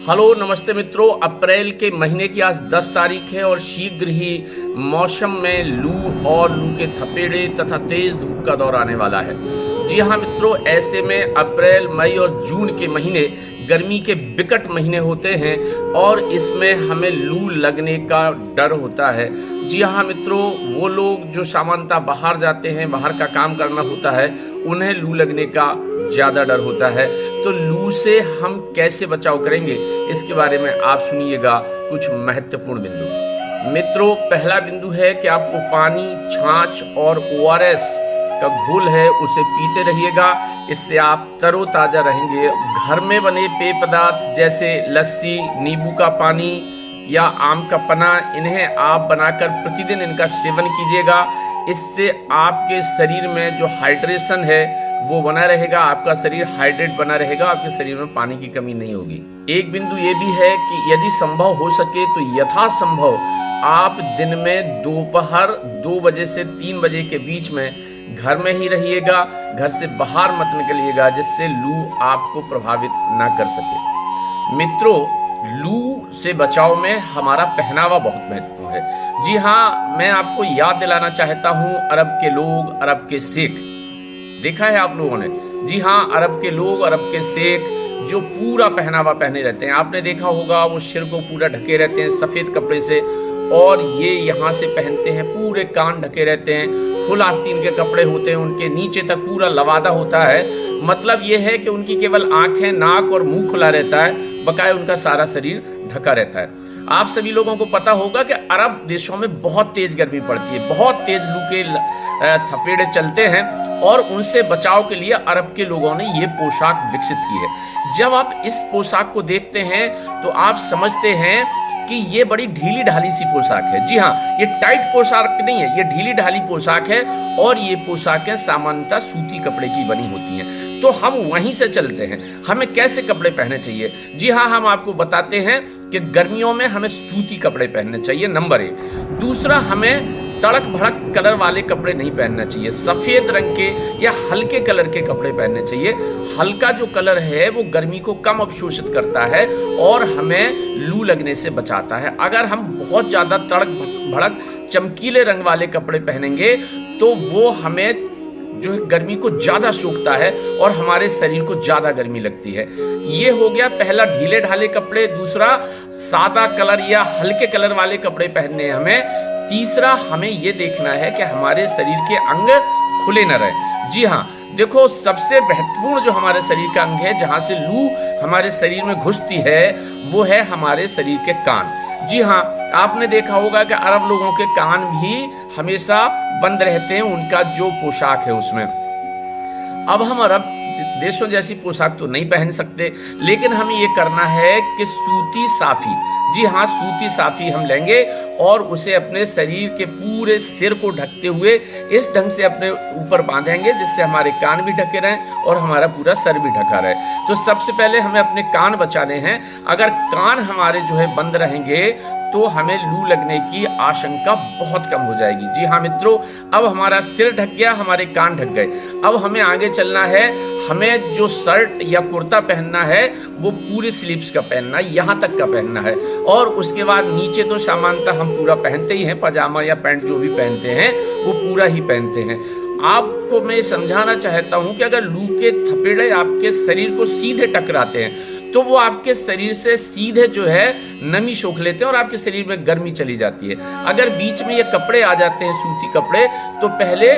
Hello नमस्ते मित्रों, अप्रैल के महीने की आज 10 तारीख है और शीघ्र ही मौसम में लू और लू के थपेड़े तथा तेज धूप का दौर आने वाला है। जी हाँ मित्रों, ऐसे में अप्रैल, मई और जून के महीने गर्मी के विकट महीने होते हैं और इसमें हमें लू लगने का डर होता है। जी हाँ मित्रों, वो लोग जो सामान्यतः बाहर जाते हैं, बाहर का काम करना होता है, उन्हें लू लगने का ज़्यादा डर होता है। तो लू से हम कैसे बचाव करेंगे, इसके बारे में आप सुनिएगा कुछ महत्वपूर्ण बिंदु। मित्रों, पहला बिंदु है कि आपको पानी, छाछ और ORS का घोल है उसे पीते रहिएगा। इससे आप तरोताज़ा रहेंगे। घर में बने पेय पदार्थ जैसे लस्सी, नींबू का पानी या आम का पन्ना, इन्हें आप बनाकर प्रतिदिन इनका सेवन कीजिएगा। इससे आपके शरीर में जो हाइड्रेशन है वो बना रहेगा, आपका शरीर हाइड्रेट बना रहेगा, आपके शरीर में पानी की कमी नहीं होगी। एक बिंदु ये भी है कि यदि संभव हो सके तो यथासंभव आप दिन में दोपहर 2 बजे से 3 बजे के बीच में घर में ही रहिएगा, घर से बाहर मत निकलिएगा, जिससे लू आपको प्रभावित ना कर सके। मित्रों, लू से बचाव में हमारा पहनावा बहुत महत्वपूर्ण है। जी हाँ, मैं आपको याद दिलाना चाहता हूँ, अरब के लोग, अरब के सिख, देखा है आप लोगों ने। जी हाँ, अरब के लोग, अरब के सिख जो पूरा पहनावा पहने रहते हैं, आपने देखा होगा, वो सिर को पूरा ढके रहते हैं सफ़ेद कपड़े से, और ये यहाँ से पहनते हैं, पूरे कान ढके रहते हैं, फुल आस्तीन के कपड़े होते हैं, उनके नीचे तक पूरा लवादा होता है। मतलब ये है कि उनकी केवल आँखें, नाक और मुंह खुला रहता है, बकाए उनका सारा शरीर ढका रहता है। आप सभी लोगों को पता होगा कि अरब देशों में बहुत तेज गर्मी पड़ती है, बहुत तेज लू के थपेड़े चलते हैं, और उनसे बचाव के लिए अरब के लोगों ने ये पोशाक विकसित की है। जब आप इस पोशाक को देखते हैं तो आप समझते हैं कि ये बड़ी ढीली ढाली सी पोशाक है। जी हाँ, ये टाइट पोशाक नहीं है, ये ढीली ढाली पोशाक है, और ये पोशाकें सामान्यतः सूती कपड़े की बनी होती हैं। तो हम वहीं से चलते हैं, हमें कैसे कपड़े पहनने चाहिए। जी हाँ, हम आपको बताते हैं कि गर्मियों में हमें सूती कपड़े पहनने चाहिए, नंबर 1। दूसरा, हमें तड़क भड़क कलर वाले कपड़े नहीं पहनना चाहिए। सफ़ेद रंग के या हल्के कलर के कपड़े पहनने चाहिए। हल्का जो कलर है वो गर्मी को कम अवशोषित करता है और हमें लू लगने से बचाता है। अगर हम बहुत ज़्यादा तड़क भड़क चमकीले रंग वाले कपड़े पहनेंगे तो वो हमें जो है गर्मी को ज़्यादा सोखता है और हमारे शरीर को ज़्यादा गर्मी लगती है। ये हो गया पहला, ढीले ढाले कपड़े। दूसरा, सादा कलर या हल्के कलर वाले कपड़े पहनने हैं हमें। तीसरा, हमें ये देखना है कि हमारे शरीर के अंग खुले न रहे। जी हाँ, देखो, सबसे महत्वपूर्ण जो हमारे शरीर का अंग है, जहाँ से लू हमारे शरीर में घुसती है, वो है हमारे शरीर के कान। जी हाँ, आपने देखा होगा कि अरब लोगों के कान भी हमेशा बंद रहते हैं, उनका जो पोशाक है उसमें। अब हम अरब देशों जैसी पोशाक तो नहीं पहन सकते, लेकिन हमें ये करना है कि सूती साफी, जी हाँ, सूती साफी हम लेंगे और उसे अपने शरीर के पूरे सिर को ढकते हुए इस ढंग से अपने ऊपर बांधेंगे, जिससे हमारे कान भी ढके रहें और हमारा पूरा सर भी ढका रहे। तो सबसे पहले हमें अपने कान बचाने हैं। अगर कान हमारे जो है बंद रहेंगे तो हमें लू लगने की आशंका बहुत कम हो जाएगी। जी हाँ मित्रों, अब हमारा सिर ढक गया, हमारे कान ढक गए। अब हमें आगे चलना है। हमें जो शर्ट या कुर्ता पहनना है वो पूरे स्लीव्स का पहनना है, यहाँ तक का पहनना है, और उसके बाद नीचे तो सामान्यतः हम पूरा पहनते ही हैं, पजामा या पैंट जो भी पहनते हैं वो पूरा ही पहनते हैं। आपको मैं समझाना चाहता हूँ कि अगर लू के थपेड़े आपके शरीर को सीधे टकराते हैं तो वो आपके शरीर से सीधे जो है नमी सोख लेते हैं और आपके शरीर में गर्मी चली जाती है। अगर बीच में ये कपड़े आ जाते हैं, सूती कपड़े, तो पहले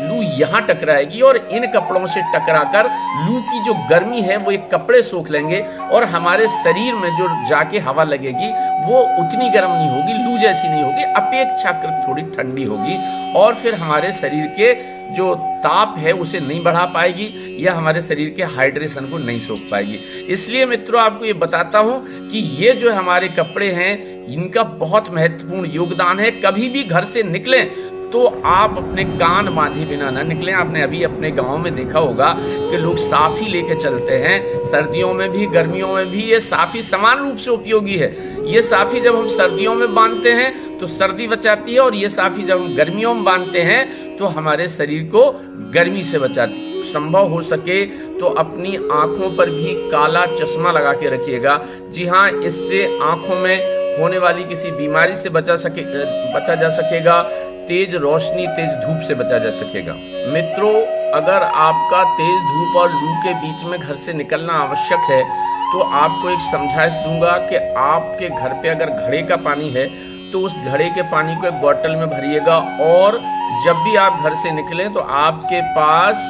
लू यहाँ टकराएगी और इन कपड़ों से टकराकर लू की जो गर्मी है वो एक कपड़े सोख लेंगे और हमारे शरीर में जो जाके हवा लगेगी वो उतनी गर्म नहीं होगी, लू जैसी नहीं होगी, अपेक्षाकृत थोड़ी ठंडी होगी, और फिर हमारे शरीर के जो ताप है उसे नहीं बढ़ा पाएगी या हमारे शरीर के हाइड्रेशन को नहीं सोख पाएगी। इसलिए मित्रों, आपको ये बताता हूँ कि ये जो हमारे कपड़े हैं इनका बहुत महत्वपूर्ण योगदान है। कभी भी घर से निकलें तो आप अपने कान बांधे बिना ना निकलें। आपने अभी अपने गांव में देखा होगा कि लोग साफी लेके चलते हैं, सर्दियों में भी गर्मियों में भी। ये साफी समान रूप से उपयोगी है। ये साफी जब हम सर्दियों में बांधते हैं तो सर्दी बचाती है, और ये साफी जब हम गर्मियों में बांधते हैं तो हमारे शरीर को गर्मी से बचाती है। संभव हो सके तो अपनी आंखों पर भी काला चश्मा लगा के रखिएगा। जी हाँ, इससे आंखों में होने वाली किसी बीमारी से बचा जा सकेगा, तेज रोशनी, तेज धूप से बचा जा सकेगा। मित्रों, अगर आपका तेज धूप और लू के बीच में घर से निकलना आवश्यक है तो आपको एक समझाइश दूंगा कि आपके घर पे अगर घड़े का पानी है तो उस घड़े के पानी को एक बोतल में भरिएगा, और जब भी आप घर से निकलें तो आपके पास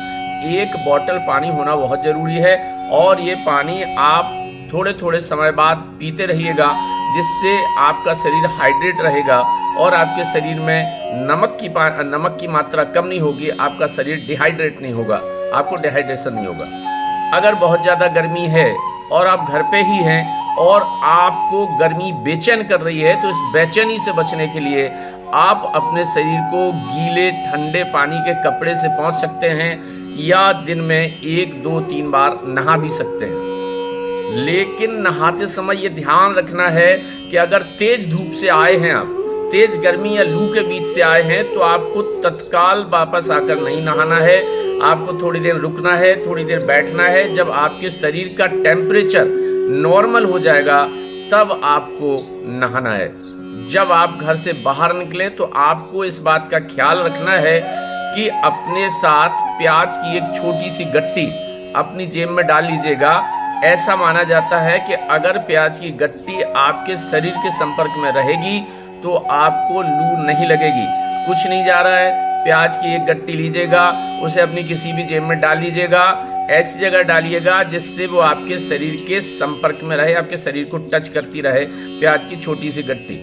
एक बोतल पानी होना बहुत ज़रूरी है। और ये पानी आप थोड़े थोड़े समय बाद पीते रहिएगा, जिससे आपका शरीर हाइड्रेट रहेगा और आपके शरीर में नमक की मात्रा कम नहीं होगी, आपका शरीर डिहाइड्रेट नहीं होगा, आपको डिहाइड्रेशन नहीं होगा। अगर बहुत ज़्यादा गर्मी है और आप घर पे ही हैं और आपको गर्मी बेचैन कर रही है, तो इस बेचैनी से बचने के लिए आप अपने शरीर को गीले ठंडे पानी के कपड़े से पोंछ सकते हैं, या दिन में 1, 2, 3 बार नहा भी सकते हैं। लेकिन नहाते समय ये ध्यान रखना है कि अगर तेज धूप से आए हैं, आप तेज गर्मी या लू के बीच से आए हैं, तो आपको तत्काल वापस आकर नहीं नहाना है। आपको थोड़ी देर रुकना है, थोड़ी देर बैठना है। जब आपके शरीर का टेम्परेचर नॉर्मल हो जाएगा तब आपको नहाना है। जब आप घर से बाहर निकलें तो आपको इस बात का ख्याल रखना है कि अपने साथ प्याज की एक छोटी सी गट्टी अपनी जेब में डाल लीजिएगा। ऐसा माना जाता है कि अगर प्याज की गट्टी आपके शरीर के संपर्क में रहेगी तो आपको लू नहीं लगेगी। कुछ नहीं जा रहा है, प्याज की एक गट्टी लीजिएगा, उसे अपनी किसी भी जेब में डाल लीजिएगा। ऐसी जगह डालिएगा जिससे वो आपके शरीर के संपर्क में रहे, आपके शरीर को टच करती रहे प्याज की छोटी सी गट्टी।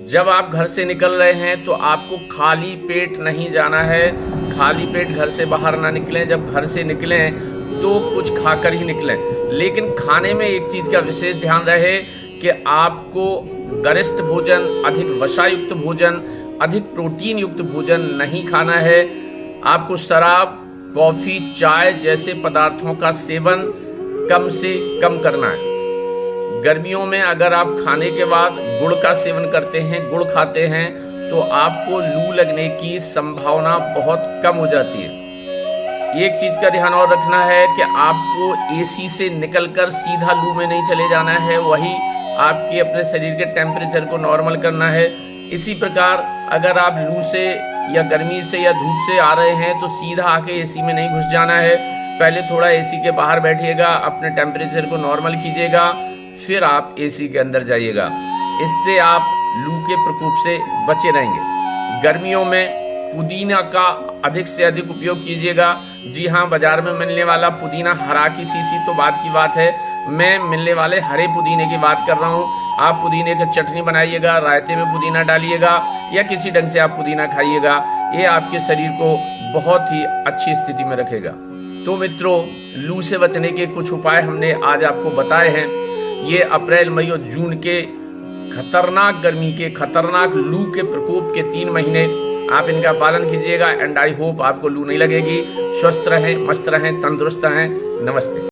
जब आप घर से निकल रहे हैं तो आपको खाली पेट नहीं जाना है, खाली पेट घर से बाहर ना निकलें। जब घर से निकलें तो कुछ खाकर ही निकलें, लेकिन खाने में एक चीज़ का विशेष ध्यान रहे कि आपको गरिष्ठ भोजन, अधिक वसायुक्त भोजन, अधिक प्रोटीन युक्त भोजन नहीं खाना है। आपको शराब, कॉफ़ी, चाय जैसे पदार्थों का सेवन कम से कम करना है। गर्मियों में अगर आप खाने के बाद गुड़ का सेवन करते हैं, गुड़ खाते हैं, तो आपको लू लगने की संभावना बहुत कम हो जाती है। एक चीज़ का ध्यान और रखना है कि आपको एसी से निकलकर सीधा लू में नहीं चले जाना है, वही आपके अपने शरीर के टेम्परेचर को नॉर्मल करना है। इसी प्रकार अगर आप लू से या गर्मी से या धूप से आ रहे हैं तो सीधा आके एसी में नहीं घुस जाना है। पहले थोड़ा एसी के बाहर बैठिएगा, अपने टेम्परेचर को नॉर्मल कीजिएगा, फिर आप एसी के अंदर जाइएगा। इससे आप लू के प्रकोप से बचे रहेंगे। गर्मियों में पुदीना का अधिक से अधिक उपयोग कीजिएगा। जी हाँ, बाजार में मिलने वाला पुदीना हरा की सीसी तो बात की बात है, मैं मिलने वाले हरे पुदीने की बात कर रहा हूँ। आप पुदीने की चटनी बनाइएगा, रायते में पुदीना डालिएगा या किसी ढंग से आप पुदीना खाइएगा, ये आपके शरीर को बहुत ही अच्छी स्थिति में रखेगा। तो मित्रों, लू से बचने के कुछ उपाय हमने आज आपको बताए हैं। ये अप्रैल, मई और जून के खतरनाक गर्मी के, खतरनाक लू के प्रकोप के 3 महीने आप इनका पालन कीजिएगा एंड आई होप आपको लू नहीं लगेगी। स्वस्थ रहें, मस्त रहें, तंदुरुस्त रहें। नमस्ते।